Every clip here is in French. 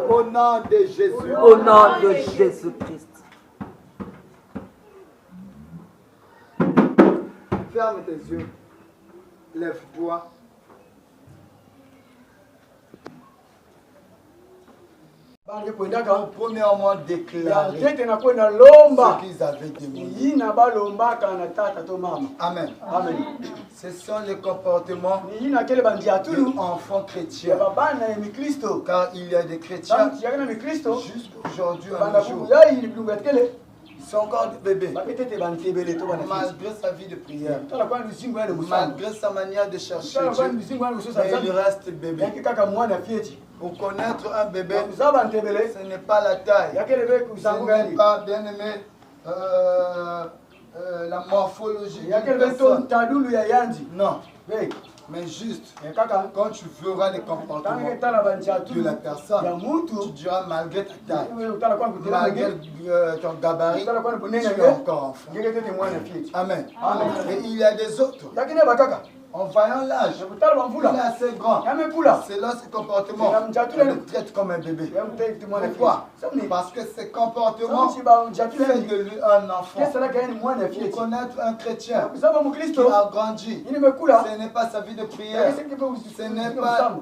Au nom de Jésus. Au nom de Jésus-Christ. Ferme tes yeux. Lève-toi. Premièrement déclarer ce qu'ils avaient demandé. Amen. Amen. Ce sont les comportements d'enfants chrétiens. Car il y a des chrétiens jusqu'aujourd'hui à nos jours. Ils sont encore des bébés. Malgré sa vie de prière, malgré sa manière de chercher Dieu, mais il reste bébé. Pour connaître un bébé, ce n'est pas la taille, ce n'est pas, bien aimé, la morphologie d'une personne. Non. Mais juste, quand tu verras les comportements de la personne, tu diras malgré ta taille, malgré ton gabarit, tu es encore enfant. Amen. Et il y a des autres En voyant l'âge, il est assez grand. Selon ses comportements, il le traite comme un bébé. Pourquoi? Parce que ses comportements font de lui un enfant. Pour connaître un chrétien qui a grandi, ce n'est pas sa vie de prière, ce n'est pas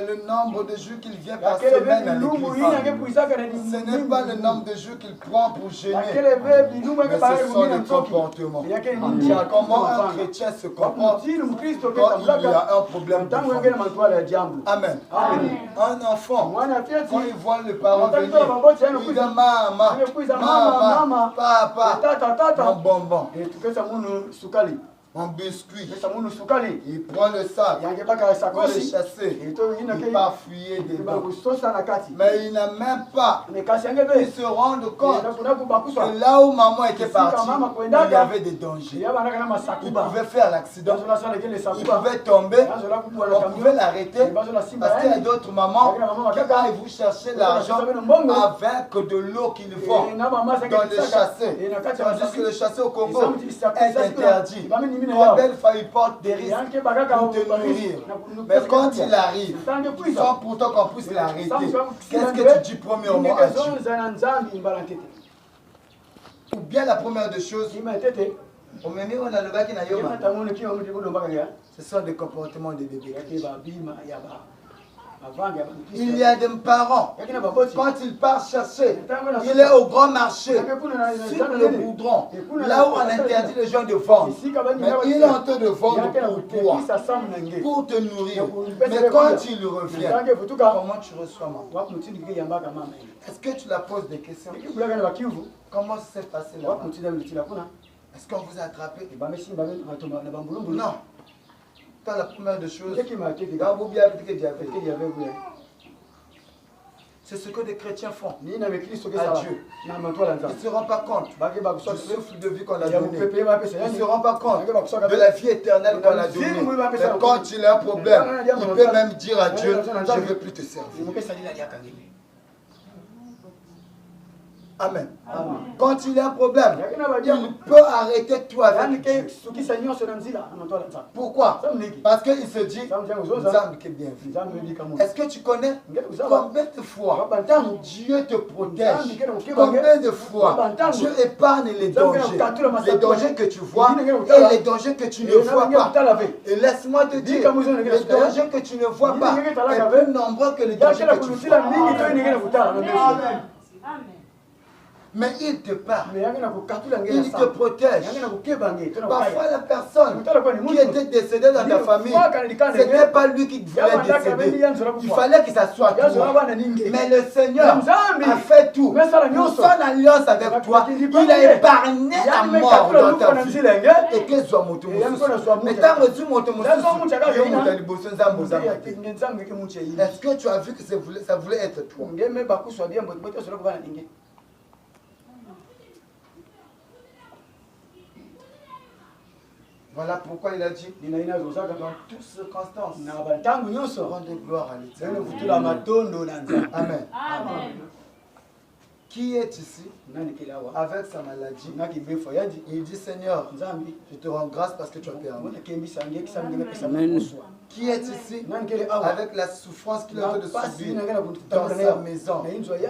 le nombre de jours qu'il vient par semaine à l'église, ce n'est pas le nombre de jours qu'il prend pour jeûner, mais ce sont les comportements. Comment un chrétien se comporte quand il y a un problème de fond. Amen. Un enfant, quand il voit le parent venir, il dit maman, papa, mon bonbon, mon biscuit. Il prend le sac pour le chasser. Il part fuyer dedans. Mais il n'a même pas. Il se rend compte que là où maman était partie, il y avait des dangers. Il pouvait faire l'accident. Il pouvait tomber. On pouvait l'arrêter. Parce qu'il y a d'autres mamans qui, quand ils vous cherchez l'argent avec de l'eau qu'ils vendent dans le chassé. Tandis que le chassé au Congo est interdit. Quand belle famille porte des risques pour te nourrir. Mais quand il arrive, sans pourtant qu'on puisse l'arrêter, qu'est-ce que tu dis premièrement à Dieu? Ou bien la première des choses, ce sont des comportements de bébés. Il y a des parents, quand ils partent chercher, il est au grand marché, sur le goudron, là où on interdit les gens de vendre. Mais il est en train de vendre pour toi, pour te nourrir. Mais quand il revient, comment tu reçois maman? Est-ce que tu la poses des questions? Comment s'est passé là-bas? Est-ce qu'on vous a attrapé? Non. La première des choses, c'est ce que des chrétiens font à Dieu. Ils ne se rendent pas compte du souffle de vie qu'on a donné. Ils ne se rendent pas compte de la vie éternelle qu'on a donnée. Mais quand il a un problème, il peut même dire à Dieu, je ne veux plus te servir. Amen. Quand il a un problème, il peut arrêter tout avec Dieu. Pourquoi? Parce qu'il se dit, est-ce que tu connais combien de fois Dieu te protège? Combien de fois Dieu épargne les dangers que tu vois et les dangers que tu ne vois pas. Et laisse-moi te dire, les dangers que tu ne vois pas est plus nombreux que les dangers que tu vois. Mais il te parle, il te protège. Parfois la personne qui était décédée dans ta famille, ce n'était pas lui qui voulait décéder. Il fallait que ça soit toi. Mais le Seigneur a fait tout pour son alliance avec toi. Il a épargné la mort dans ta vie. Et que soit mon tour. Mais tant que mon tour, est-ce que tu as vu que ça voulait être toi? Voilà pourquoi il a dit, dans toutes circonstances, rendez gloire à l'Éternel. Amen. Qui est ici avec sa maladie? Il dit, Seigneur, je te rends grâce parce que tu as permis. Qui est ici avec la souffrance qu'il est en train de subir dans sa maison,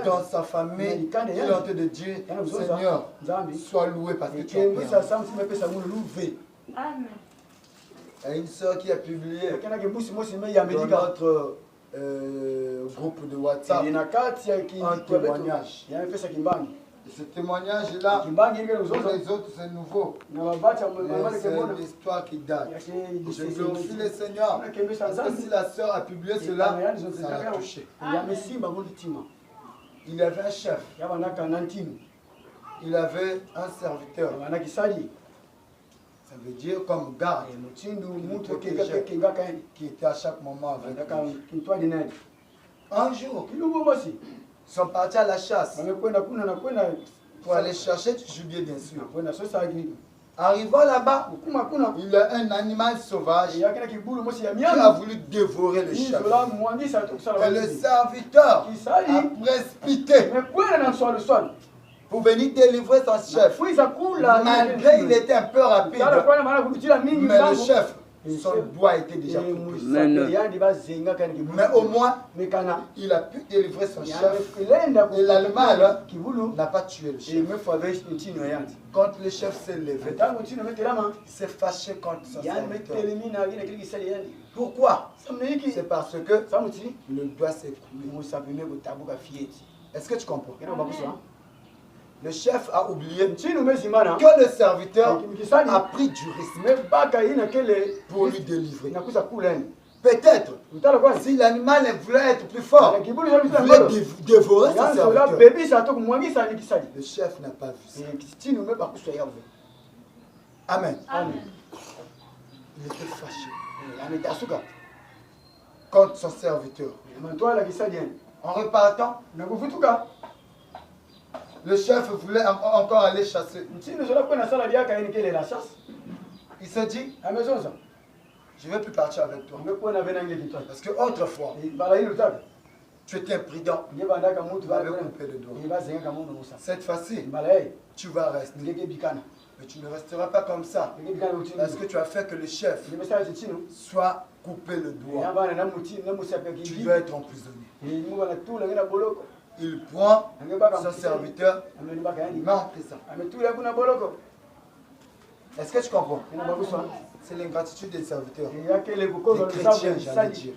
dans sa famille, il est en train de dire, Seigneur, sois loué parce que tu as permis. Amen. Il y a une soeur qui a publié dans notre groupe de WhatsApp un témoignage. Et ce témoignage-là, pour les autres, c'est nouveau. C'est l'histoire qui date. Je glorifie le Seigneur. Parce que si la soeur a publié cela, ça l'a touché. Il avait un chef. Il avait un serviteur. Ça veut dire comme garde, qui était à chaque moment avec lui. Un jour, ils sont partis à la chasse pour aller chercher du gibier, bien sûr. Arrivant là-bas, il y a un animal sauvage qui a voulu dévorer le chef. Et le serviteur a précipité pour venir délivrer son chef. Malgré il était un peu rapide, mais le chef son doigt était déjà coupé. Mais au moins, il a pu délivrer son chef. Et l'animal n'a pas tué le chef. Quand le chef s'est levé, il s'est fâché contre son serviteur. Pourquoi? C'est parce que le doigt s'est coupé. Est-ce que tu comprends? Le chef a oublié que le serviteur a pris du risque pour lui délivrer. Peut-être, si l'animal voulait être plus fort, il voulait dévorer son serviteur. Le chef n'a pas vu ça. Amen. Il était fâché contre son serviteur. En repartant, le chef voulait encore aller chasser. Il se dit, je ne vais plus partir avec toi. Parce que autrefois, tu étais imprudent. Tu m'avais coupé le doigt. Cette fois-ci, tu vas rester. Mais tu ne resteras pas comme ça. Parce que tu as fait que le chef soit coupé le doigt. Tu dois être emprisonné. Il prend son serviteur, il met en prison. Est-ce que tu comprends? C'est l'ingratitude des serviteurs. Des chrétiens, j'allais dire.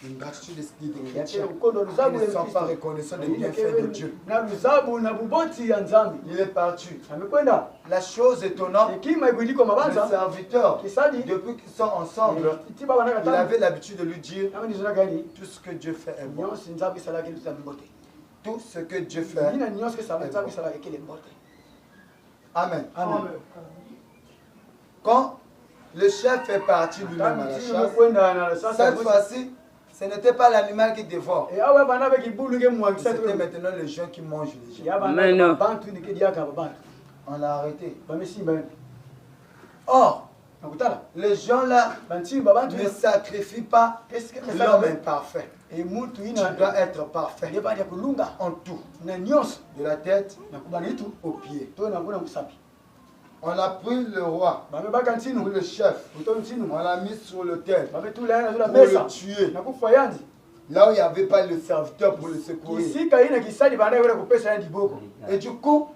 L'ingratitude des chrétiens qui ne sont pas reconnaissants des bienfaits de Dieu. Il est parti. La chose étonnante, le serviteur, depuis qu'ils sont ensemble, il avait l'habitude de lui dire tout ce que Dieu fait est bon. Tout ce que Dieu fait est bon. Amen. Quand le chef est parti lui-même à la chasse, cette fois-ci, ce n'était pas l'animal qui dévore. C'était maintenant les gens qui mangent les gens. On l'a arrêté. Or, les gens là ne sacrifient pas l'homme imparfait. Tu dois être parfait en tout, de la tête aux pieds. On a pris le roi, ou le chef, on l'a mis sur l'autel pour le tuer. Là où il n'y avait pas le serviteur pour le secourir. Et du coup,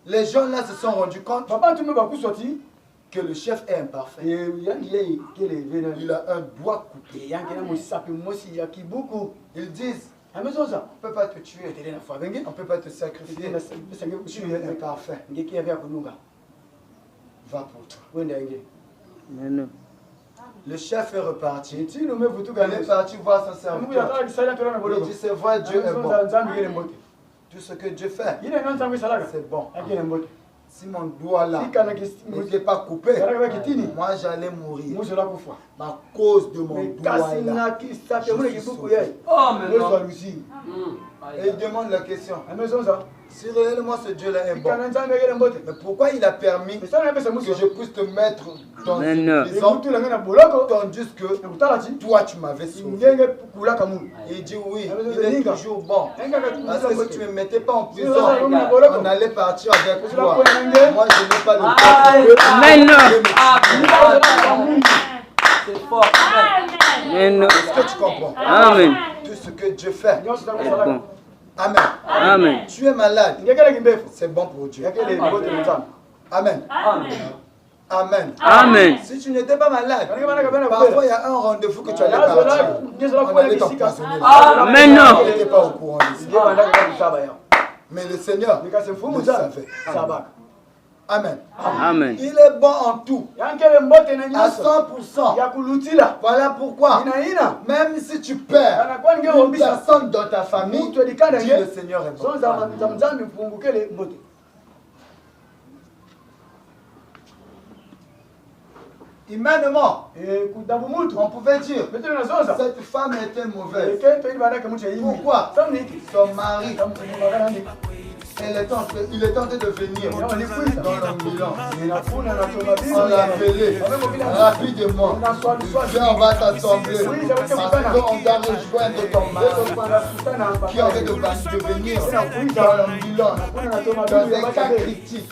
les gens là se sont rendus compte que le chef est imparfait. Il a un doigt coupé. Ils disent, on ne peut pas te tuer, on ne peut pas te sacrifier. Tu es imparfait. Va pour toi. Le chef est reparti. Il est parti voir son serviteur. Il dit, c'est vrai, Dieu est bon. Tout ce que Dieu fait, c'est bon. Si mon doigt là n'était pas coupé, moi j'allais mourir. À cause de mon doigt là, je suis sauvé. Et il demande la question. Si réellement ce Dieu-là est bon, mais pourquoi il a permis que je puisse te mettre dans une prison tandis que toi tu m'avais sauvé? Il dit oui, il est toujours bon. Parce que si tu ne me mettais pas en prison, on allait partir avec toi. Moi je n'ai pas le temps. C'est fort. Est-ce que tu comprends? Amen. Tout ce que Dieu fait. Amen. Amen. Tu es malade. C'est bon pour Dieu. Amen. Amen. Amen. Si tu n'étais pas malade, parfois il y a un rendez-vous que tu allais partir. On allait t'empoisonner. Amen. Tu n'étais pas au courant de ça. Mais le Seigneur le savait. Amen. Amen. Il est bon en tout. À 100%. Voilà pourquoi, même si tu perds une personne dans ta famille, dis le Seigneur est bon. Humainement, on pouvait dire cette femme était mauvaise. Pourquoi? Son mari, il est tenté de venir dans l'ambulance. On l'a appelé rapidement. Viens, on va t'assembler. Parce qu'on doit rejoindre ton mari qui avait de venir dans l'ambulance dans un cas critique.